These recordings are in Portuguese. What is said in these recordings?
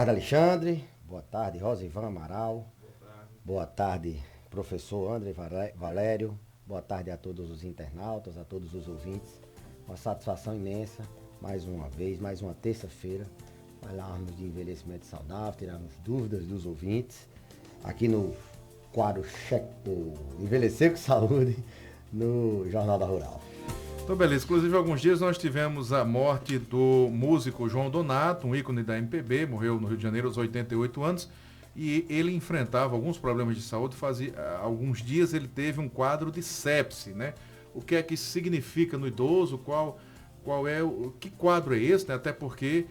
Boa tarde, Alexandre. Boa tarde, Rosivan Amaral. Boa tarde, professor André Valério. Boa tarde a todos os internautas, a todos os ouvintes. Uma satisfação imensa, mais uma vez, mais uma terça-feira, falarmos de envelhecimento saudável, tirarmos dúvidas dos ouvintes, aqui no quadro Envelhecer com Saúde, no Jornal da Rural. Então, beleza. Inclusive, alguns dias nós tivemos a morte do músico João Donato, um ícone da MPB, morreu no Rio de Janeiro aos 88 anos, e ele enfrentava alguns problemas de saúde. Fazia alguns dias ele teve um quadro de sepse, né? O que é que isso significa no idoso? Que quadro é esse, né? Até porque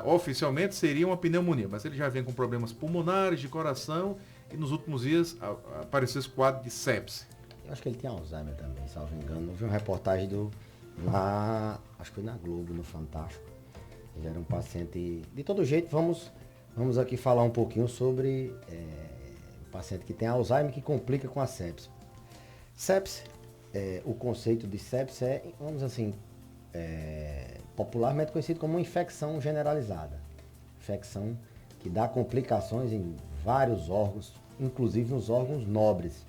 oficialmente seria uma pneumonia, mas ele já vem com problemas pulmonares, de coração, e nos últimos dias apareceu esse quadro de sepse. Eu acho que ele tem Alzheimer também, salvo engano. Eu vi uma reportagem lá, acho que foi na Globo, no Fantástico. Ele era um paciente. De todo jeito, vamos aqui falar um pouquinho sobre o paciente que tem Alzheimer que complica com a sepse. Sepse, o conceito de sepse é, vamos assim, popularmente conhecido como uma infecção generalizada. Infecção que dá complicações em vários órgãos, inclusive nos órgãos nobres,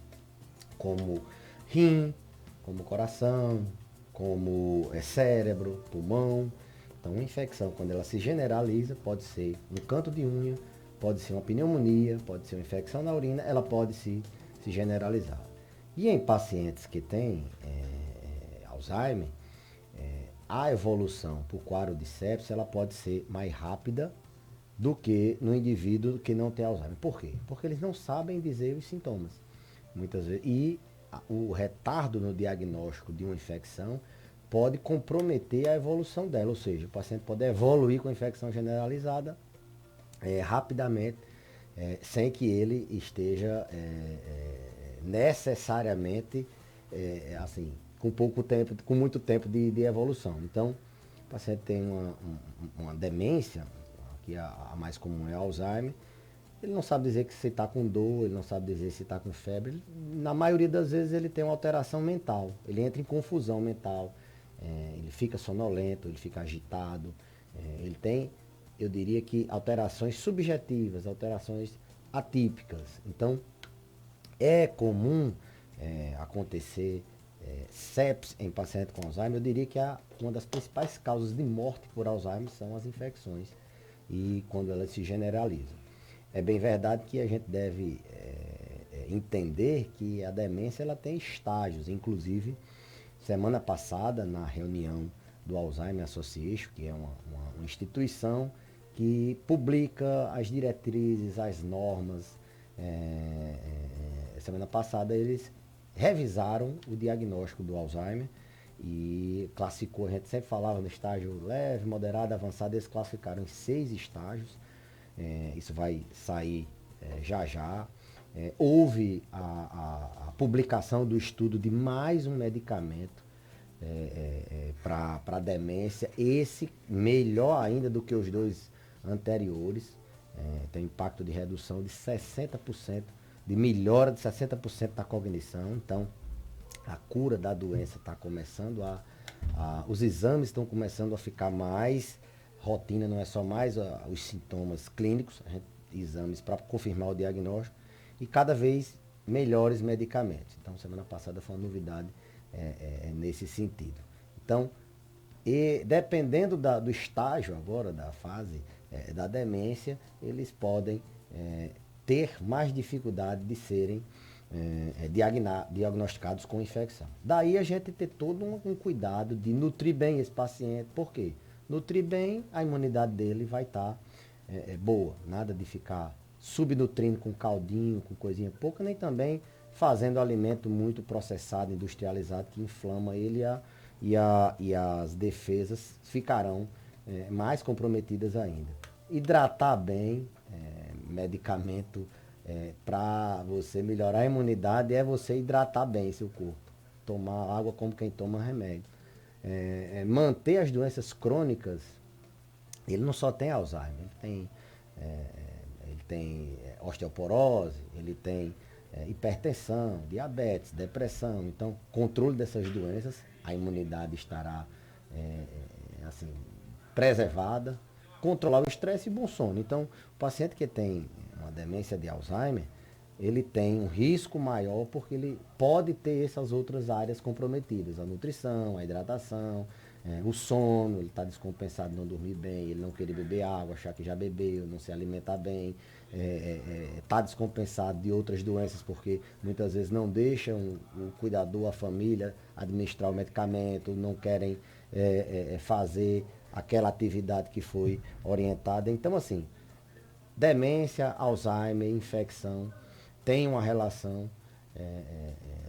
como rim, como coração, como cérebro, pulmão. Então, uma infecção, quando ela se generaliza, pode ser um canto de unha, pode ser uma pneumonia, pode ser uma infecção na urina, ela pode se generalizar. E em pacientes que têm Alzheimer, a evolução por quadro de sepsis ela pode ser mais rápida do que no indivíduo que não tem Alzheimer. Por quê? Porque eles não sabem dizer os sintomas, muitas vezes. E o retardo no diagnóstico de uma infecção pode comprometer a evolução dela, ou seja, o paciente pode evoluir com a infecção generalizada rapidamente, sem que ele esteja necessariamente assim, com pouco tempo, com muito tempo de evolução. Então, o paciente tem uma demência, que a mais comum é Alzheimer, ele não sabe dizer que se está com dor, ele não sabe dizer se está com febre. Na maioria das vezes ele tem uma alteração mental, ele entra em confusão mental, ele fica sonolento, ele fica agitado, ele tem, eu diria que, alterações subjetivas, alterações atípicas. Então, é comum acontecer sepsis em paciente com Alzheimer. Eu diria que uma das principais causas de morte por Alzheimer são as infecções e quando elas se generalizam. É bem verdade que a gente deve entender que a demência ela tem estágios. Inclusive, semana passada, na reunião do Alzheimer Association, que é uma instituição que publica as diretrizes, as normas, semana passada eles revisaram o diagnóstico do Alzheimer e classificou, a gente sempre falava no estágio leve, moderado, avançado, eles classificaram em 6 estágios. Isso vai sair já já. Houve a publicação do estudo de mais um medicamento para a demência, esse melhor ainda do que os dois anteriores, tem impacto de redução de 60%, de melhora de 60% da cognição. Então, a cura da doença está começando os exames estão começando a ficar mais rotina, não é só mais os sintomas clínicos, exames para confirmar o diagnóstico e cada vez melhores medicamentos. Então, semana passada foi uma novidade nesse sentido. Então, dependendo do estágio agora, da fase da demência, eles podem ter mais dificuldade de serem diagnosticados com infecção. Daí a gente ter todo um cuidado de nutrir bem esse paciente. Por quê? Nutrir bem, a imunidade dele vai estar boa. Nada de ficar subnutrindo com caldinho, com coisinha pouca, nem também fazendo alimento muito processado, industrializado, que inflama ele e as defesas ficarão mais comprometidas ainda. Hidratar bem, medicamento para você melhorar a imunidade é você hidratar bem seu corpo. Tomar água como quem toma remédio. Manter as doenças crônicas, ele não só tem Alzheimer, ele tem osteoporose, ele tem hipertensão, diabetes, depressão. Então, controle dessas doenças, a imunidade estará assim, preservada, controlar o estresse e bom sono. Então, o paciente que tem uma demência de Alzheimer, ele tem um risco maior porque ele pode ter essas outras áreas comprometidas, a nutrição, a hidratação, o sono, ele está descompensado, não dormir bem, ele não querer beber água, achar que já bebeu, não se alimentar bem, está descompensado de outras doenças porque muitas vezes não deixam o cuidador, a família, administrar o medicamento, não querem fazer aquela atividade que foi orientada. Então, assim, demência, Alzheimer, infecção, tem uma relação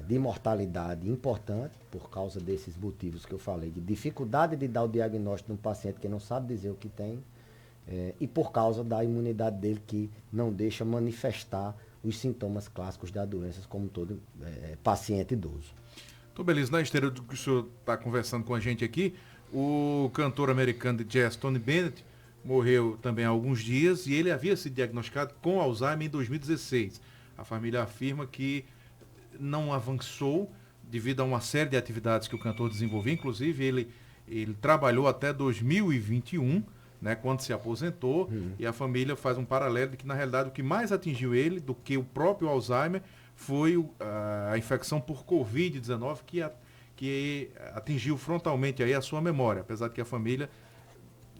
de mortalidade importante por causa desses motivos que eu falei, de dificuldade de dar o diagnóstico de um paciente que não sabe dizer o que tem e por causa da imunidade dele que não deixa manifestar os sintomas clássicos da doença como todo paciente idoso. Então, beleza, na esteira do que o senhor está conversando com a gente aqui, o cantor americano de jazz Tony Bennett morreu também há alguns dias e ele havia sido diagnosticado com Alzheimer em 2016. A família afirma que não avançou devido a uma série de atividades que o cantor desenvolveu. Inclusive, ele trabalhou até 2021, né, quando se aposentou, e a família faz um paralelo de que, na realidade, o que mais atingiu ele do que o próprio Alzheimer foi a infecção por Covid-19 que atingiu frontalmente aí a sua memória, apesar de que a família,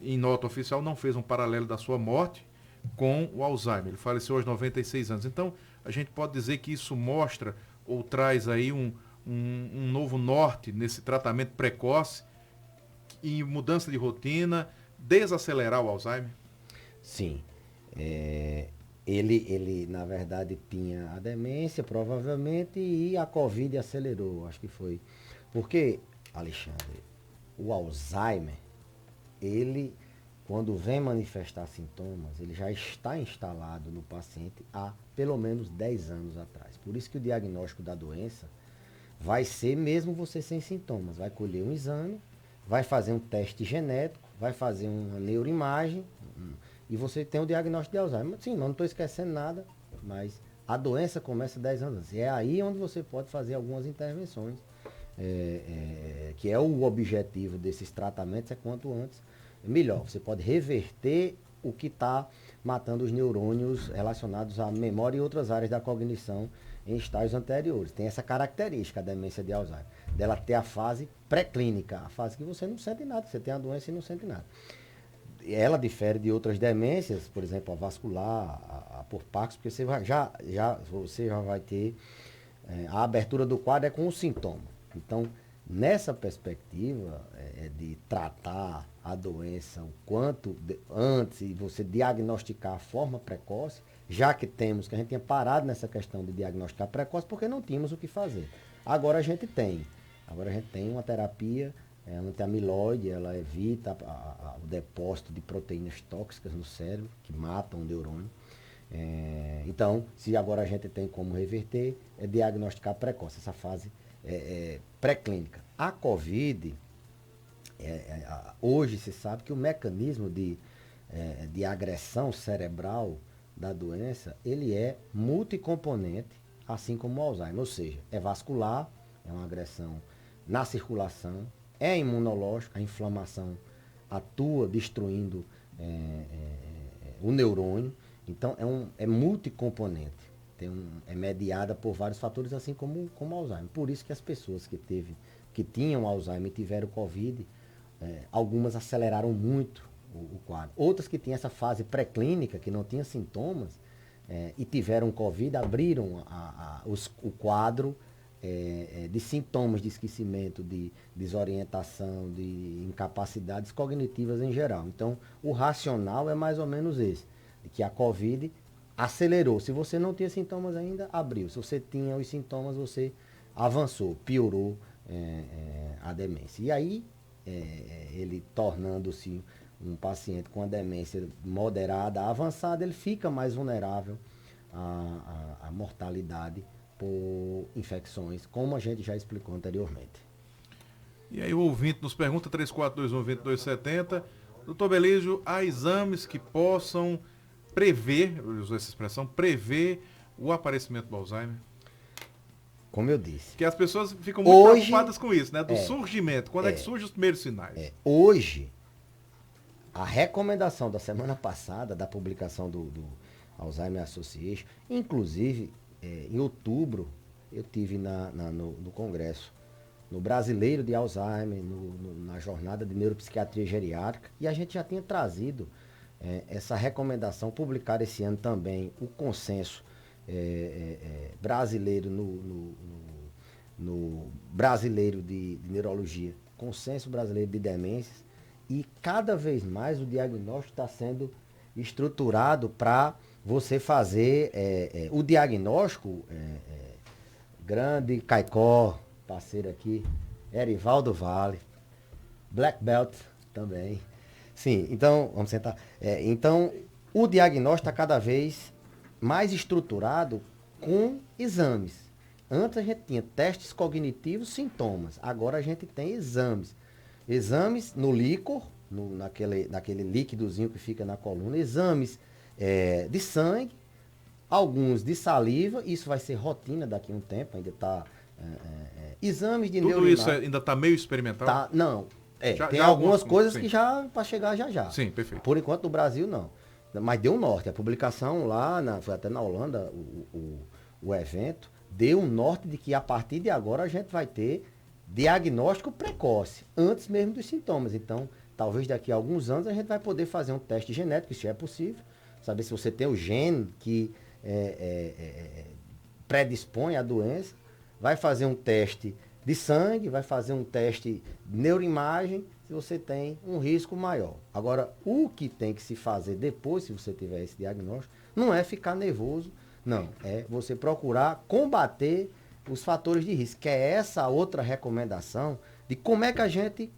em nota oficial, não fez um paralelo da sua morte com o Alzheimer. Ele faleceu aos 96 anos. Então, a gente pode dizer que isso mostra ou traz aí um novo norte nesse tratamento precoce e mudança de rotina, desacelerar o Alzheimer? Sim. Ele, na verdade, tinha a demência, provavelmente, e a Covid acelerou, acho que foi. Porque, Alexandre, o Alzheimer, ele, quando vem manifestar sintomas, ele já está instalado no paciente há pelo menos 10 anos atrás. Por isso que o diagnóstico da doença vai ser mesmo você sem sintomas. Vai colher um exame, vai fazer um teste genético, vai fazer uma neuroimagem e você tem o diagnóstico de Alzheimer. Sim, não estou esquecendo nada, mas a doença começa 10 anos antes. É aí onde você pode fazer algumas intervenções, que é o objetivo desses tratamentos, é quanto antes melhor. Você pode reverter o que está matando os neurônios relacionados à memória e outras áreas da cognição em estágios anteriores. Tem essa característica, a demência de Alzheimer, dela ter a fase pré-clínica, a fase que você não sente nada, você tem a doença e não sente nada. Ela difere de outras demências, por exemplo, a vascular, a por Parkinson, porque você já vai ter a abertura do quadro com o sintoma. Então, nessa perspectiva de tratar a doença o quanto antes e você diagnosticar a forma precoce, já que temos, que a gente tinha parado nessa questão de diagnosticar precoce porque não tínhamos o que fazer. Agora a gente tem uma terapia anti-amiloide, ela evita o depósito de proteínas tóxicas no cérebro, que matam o neurônio. Então, se agora a gente tem como reverter, é diagnosticar precoce, essa fase pré-clínica. A Covid, hoje se sabe que o mecanismo de agressão cerebral da doença, ele é multicomponente, assim como o Alzheimer, ou seja, é vascular, é uma agressão na circulação, é imunológica, a inflamação atua destruindo o neurônio, então é multicomponente, é mediada por vários fatores, assim como o Alzheimer. Por isso que as pessoas que tinham Alzheimer e tiveram Covid, algumas aceleraram muito o quadro. Outras que tinham essa fase pré-clínica, que não tinha sintomas, e tiveram Covid, abriram o quadro de sintomas de esquecimento, de desorientação, de incapacidades cognitivas em geral. Então, o racional é mais ou menos esse, de que a Covid acelerou. Se você não tinha sintomas ainda, abriu. Se você tinha os sintomas, você avançou, piorou a demência. E aí, ele tornando-se um paciente com a demência moderada, avançada, ele fica mais vulnerável à mortalidade por infecções, como a gente já explicou anteriormente. E aí o ouvinte nos pergunta, 3421-2270, doutor Belísio, há exames que possam prever, eu uso essa expressão, prever o aparecimento do Alzheimer? Como eu disse. Que as pessoas ficam muito preocupadas com isso, né? Do surgimento, quando é que surgem os primeiros sinais? Hoje, a recomendação da semana passada, da publicação do Alzheimer Association, inclusive, em outubro, eu tive no congresso, no Brasileiro de Alzheimer, na jornada de neuropsiquiatria geriátrica, e a gente já tinha trazido essa recomendação, publicar esse ano também o consenso brasileiro no brasileiro de neurologia, consenso brasileiro de demências, e cada vez mais o diagnóstico está sendo estruturado para você fazer o diagnóstico. Grande Caicó, parceiro aqui, Erivaldo Vale, Black Belt também. Sim, então, vamos sentar. Então, o diagnóstico está cada vez mais estruturado com exames. Antes a gente tinha testes cognitivos, sintomas. Agora a gente tem exames. Exames no líquor, naquele líquidozinho que fica na coluna. Exames de sangue, alguns de saliva. Isso vai ser rotina daqui a um tempo, ainda está... exames de Tudo isso ainda está meio experimental? Tá, não. Tem algumas coisas sim. que já para chegar já. Sim, perfeito. Por enquanto no Brasil não. Mas deu um norte. A publicação lá, foi até na Holanda, o evento, deu um norte de que a partir de agora a gente vai ter diagnóstico precoce, antes mesmo dos sintomas. Então, talvez daqui a alguns anos a gente vai poder fazer um teste genético, isso já é possível. Saber se você tem o gene que predispõe à doença. Vai fazer um teste de sangue, vai fazer um teste de neuroimagem, se você tem um risco maior. Agora, o que tem que se fazer depois, se você tiver esse diagnóstico, não é ficar nervoso, não. É você procurar combater os fatores de risco, que é essa outra recomendação de como é que a gente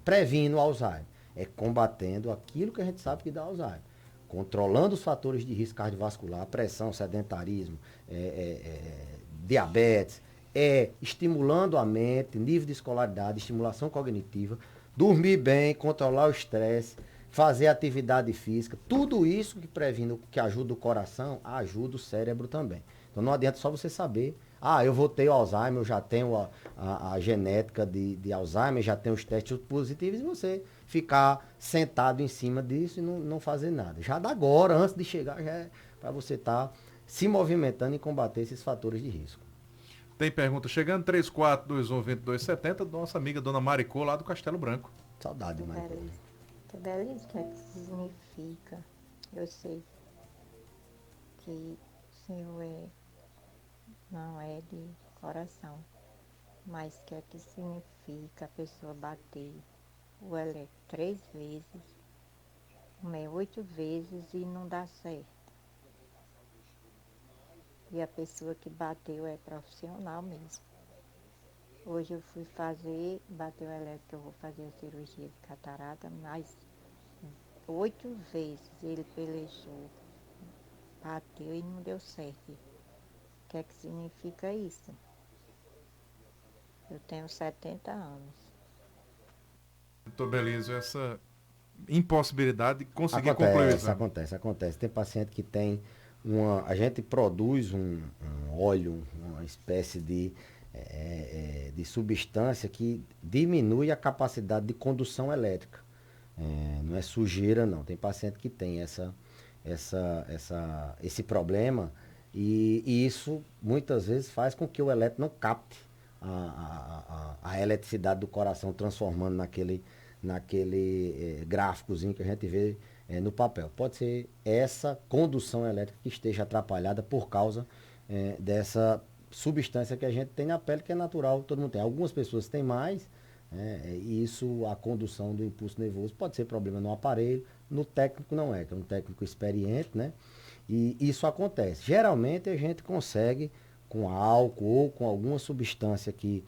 previne o Alzheimer. É combatendo aquilo que a gente sabe que dá Alzheimer. Controlando os fatores de risco cardiovascular, pressão, sedentarismo, diabetes, estimulando a mente, nível de escolaridade, estimulação cognitiva, dormir bem, controlar o estresse, fazer atividade física, tudo isso que previne, que ajuda o coração, ajuda o cérebro também. Então não adianta só você saber, eu vou ter o Alzheimer, eu já tenho a genética de Alzheimer, já tenho os testes positivos, e você ficar sentado em cima disso e não fazer nada. Já dá agora, antes de chegar, já é para você estar se movimentando e combater esses fatores de risco. Tem pergunta chegando, 3421-2270, nossa amiga Dona Maricô, lá do Castelo Branco. Saudade, Maricô. Beleza, o que é que significa? Eu sei que o senhor não é de coração, mas o que é que significa a pessoa bater o elétrico 3 vezes, 8 vezes e não dá certo? E a pessoa que bateu é profissional mesmo. Hoje eu fui bateu o elétrico, eu vou fazer a cirurgia de catarata, mas 8 vezes ele pelejou, bateu e não deu certo. O que é que significa isso? Eu tenho 70 anos. Doutor Belísio, essa impossibilidade de conseguir concluir o exame. Acontece. Tem paciente que tem a gente produz um óleo, uma espécie de substância que diminui a capacidade de condução elétrica. Não é sujeira, não. Tem paciente que tem esse problema e isso muitas vezes faz com que o elétron não capte a eletricidade do coração, transformando naquele gráficozinho que a gente vê no papel. Pode ser essa condução elétrica que esteja atrapalhada por causa dessa substância que a gente tem na pele, que é natural, todo mundo tem. Algumas pessoas têm mais, e isso, a condução do impulso nervoso, pode ser problema no aparelho, no técnico não é, que é um técnico experiente, né? E isso acontece. Geralmente a gente consegue, com álcool ou com alguma substância que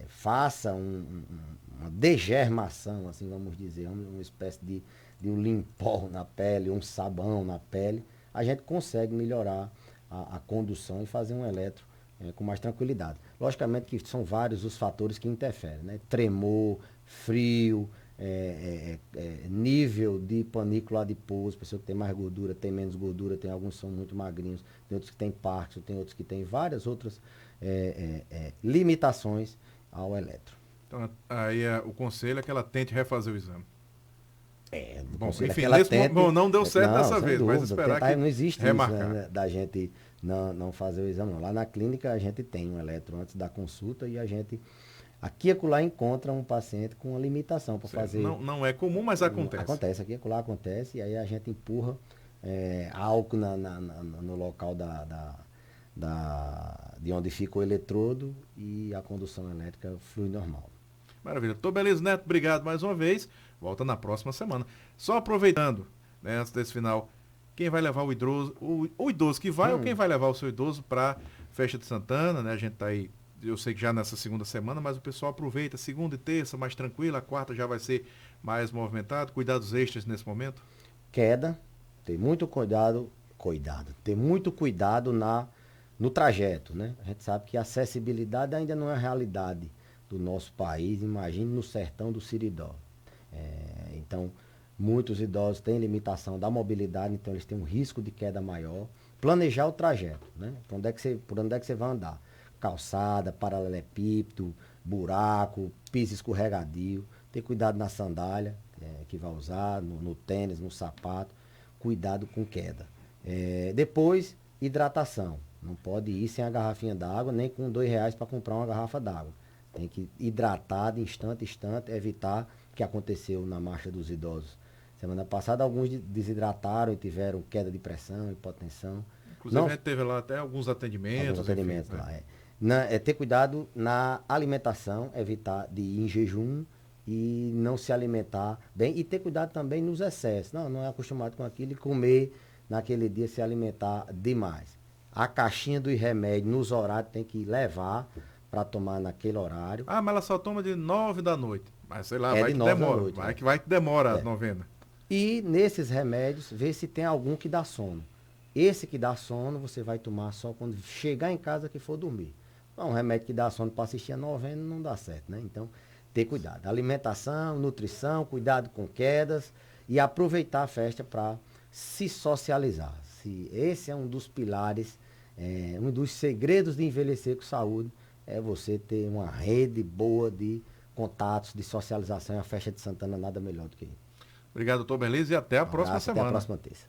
faça uma degermação, assim vamos dizer, uma espécie de um limpol na pele, um sabão na pele, a gente consegue melhorar a condução e fazer um eletro com mais tranquilidade. Logicamente que são vários os fatores que interferem, né? Tremor, frio, nível de panículo adiposo, pessoa que tem mais gordura, tem menos gordura, tem alguns que são muito magrinhos, tem outros que têm Parkinson, tem outros que têm várias outras limitações ao eletro. Então, aí o conselho é que ela tente refazer o exame. Bom, aconselho enfim, que ela nesse tente- momento não deu certo dessa sem vez, mas dúvida, esperar tentar- que não existe remarcar. isso, né, da gente não fazer o exame, não. Lá na clínica a gente tem um eletro antes da consulta e a gente, aqui e acolá, encontra um paciente com uma limitação para fazer. Não é comum, mas acontece. Acontece, aqui e acolá acontece, e aí a gente empurra álcool no local de onde fica o eletrodo e a condução elétrica flui normal. Maravilha. Tobeliz Neto, obrigado mais uma vez. Volta na próxima semana. Só aproveitando, né, antes desse final, quem vai levar o idoso, o idoso que vai ou quem vai levar o seu idoso para Festa de Santana, né? A gente tá aí, eu sei que já nessa segunda semana, mas o pessoal aproveita segunda e terça mais tranquila, a quarta já vai ser mais movimentado. Cuidados extras nesse momento? Queda, ter muito ter muito cuidado no trajeto, né? A gente sabe que a acessibilidade ainda não é a realidade do nosso país, imagine no sertão do Siridó. Então, muitos idosos têm limitação da mobilidade, então eles têm um risco de queda maior. Planejar o trajeto, né? Por onde é que você vai andar? Calçada, paralelepípedo, buraco, piso escorregadio. Ter cuidado na sandália que vai usar, no tênis, no sapato. Cuidado com queda. Depois, hidratação. Não pode ir sem a garrafinha d'água, nem com R$ 2 para comprar uma garrafa d'água. Tem que hidratar de instante a instante, evitar o que aconteceu na marcha dos idosos. Semana passada, alguns desidrataram e tiveram queda de pressão, hipotensão. Inclusive, a gente teve lá até alguns atendimentos. Enfim, lá. Ter cuidado na alimentação, evitar de ir em jejum e não se alimentar bem. E ter cuidado também nos excessos. Não é acostumado com aquilo e comer naquele dia, se alimentar demais. A caixinha dos remédios nos horários tem que levar para tomar naquele horário. Ah, mas ela só toma de 9 da noite. Mas sei lá, É vai de que 9 da demora. noite, né? Vai que demora a novena. E nesses remédios, ver se tem algum que dá sono. Esse que dá sono, você vai tomar só quando chegar em casa que for dormir. Um remédio que dá sono para assistir a novena não dá certo, né? Então, ter cuidado. Alimentação, nutrição, cuidado com quedas e aproveitar a festa para se socializar. Esse é um dos pilares, um dos segredos de envelhecer com saúde, é você ter uma rede boa de contatos, de socialização. E a festa de Santana nada melhor do que isso. Obrigado, doutor Beleza, e até a próxima semana. Até a próxima terça.